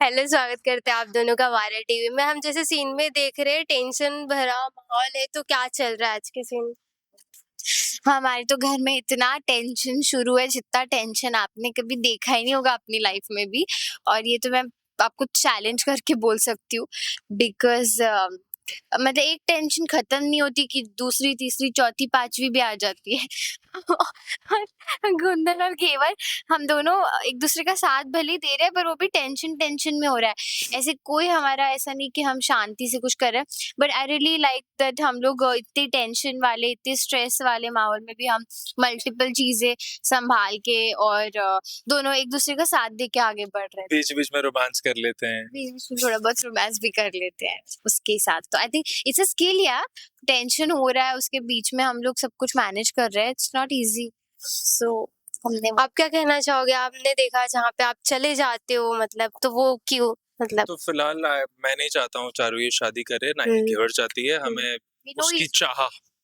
Hello, स्वागत करते हैं आप दोनों का वारा टीवी में। हम जैसे सीन में देख रहे हैं, टेंशन भरा माहौल है, तो क्या चल रहा है आज के सीन? हमारे तो घर में इतना टेंशन शुरू है, जितना टेंशन आपने कभी देखा ही नहीं होगा अपनी लाइफ में भी। और ये तो मैं आपको चैलेंज करके बोल सकती हूँ, बिकॉज़ मतलब एक टेंशन खत्म नहीं होती कि दूसरी, तीसरी, चौथी, पाँचवीं भी आ जाती है। और गुंदन और घेवर हम दोनों एक दूसरे का साथ भले ही दे रहे हैं, पर वो भी टेंशन में हो रहा है। ऐसे कोई हमारा ऐसा नहीं कि हम शांति से कुछ कर रहे हैं, but I really like that हम लोग इतने टेंशन वाले, इतने स्ट्रेस वाले माहौल में भी हम मल्टीपल चीजें संभाल के और दोनों एक दूसरे का साथ दे के आगे बढ़ रहे हैं। बीच बीच में रोमांस कर लेते हैं। बीच बीच में थोड़ा बहुत रोमांस भी कर लेते हैं उसके साथ। तो I think it's a skill. या टेंशन हो रहा है, उसके बीच में हम लोग सब कुछ मैनेज कर रहे हैं। It's not easy. सो हमने आप क्या कहना चाहोगे? आपने देखा जहाँ पे आप चले जाते हो, मतलब तो वो क्यों? मतलब तो फिलहाल मैं नहीं चाहता हूँ चारू ये शादी करे, ना ही हम्म, घेवर चाहती है। हमें we know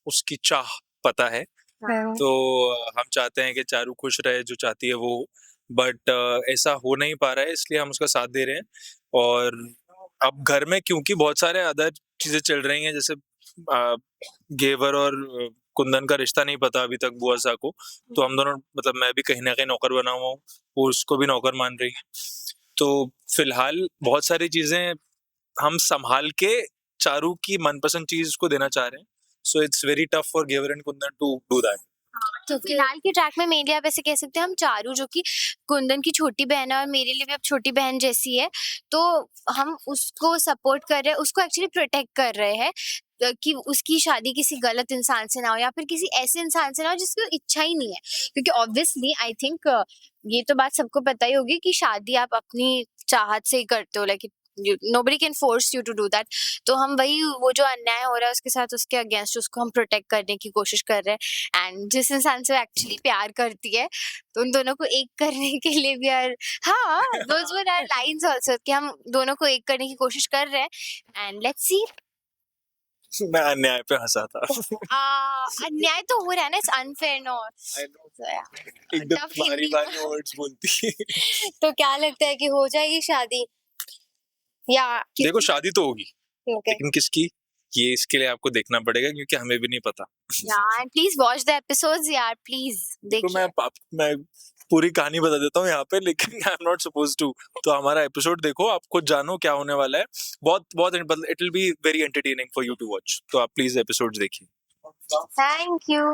उसकी चाह पता है। हाँ, तो हम चाहते हैं कि चारू खुश रहे, जो चाहती है वो। बट ऐसा हो नहीं पा रहा है, इसलिए हम उसका साथ दे रहे हैं। और अब घर में क्योंकि बहुत सारे अदर चीजें चल रही हैं, जैसे घेवर और कुंदन का रिश्ता नहीं पता अभी तक बुआ सा को, तो हम दोनों मतलब मैं भी कहीं ना कहीं नौकर बना हुआ हूँ, वो उसको भी नौकर मान रही है। तो फिलहाल बहुत सारी चीजें हम संभाल के चारू की मनपसंद चीज को देना चाह रहे हैं। So it's very tough for Ghevar and Kundan to do that. तो फिलहाल के ट्रैक में मेनली आप ऐसे कह सकते हैं, हम चारू जो कि कुंदन की छोटी बहन है और मेरे लिए भी अब छोटी बहन जैसी है, तो हम उसको सपोर्ट कर रहे हैं, उसको एक्चुअली प्रोटेक्ट कर रहे हैं कि उसकी शादी किसी गलत इंसान से ना हो या फिर किसी ऐसे इंसान से ना हो जिसकी इच्छा ही नहीं है। क्योंकि ऑब्वियसली आई थिंक ये तो बात सबको पता ही होगी कि शादी आप अपनी चाहत से ही करते हो, like nobody can force you to do that. तो हम वही, वो जो अन्याय हो रहा है उसके साथ, उसके अगेंस्ट उसको हम प्रोटेक्ट करने की कोशिश कर रहे हैं। एंड जिस इंसान से एक्चुअली प्यार करती है, तो उन दोनों को एक करने के लिए भी। और हाँ, those were our lines also कि हम दोनों को एक करने की कोशिश कर रहे हैं। And let's see. मैं अन्याय पे हंसा था। अन्याय तो हो रहा है ना, it's unfair no. I know, एकदम टफ भारी हिंदी। भारी वर्ड्स बोलती है। तो क्या लगता है कि हो जाएगी शादी या देखो शादी तो होगी, ओके? लेकिन किसकी, ये इसके लिए आपको देखना पड़ेगा, क्योंकि हमें भी नहीं पता। यार प्लीज वॉच द एपिसोड्स यार, प्लीज तो देखिए। मैं पूरी कहानी बता देता हूँ यहाँ पे, लेकिन I am not suppose to. तो हमारा एपिसोड देखो, आप खुद जानो क्या होने वाला है। बहुत बहुत it will be very entertaining for you to watch. तो आप प्लीज एपिसोड्स देखिए। Thank you.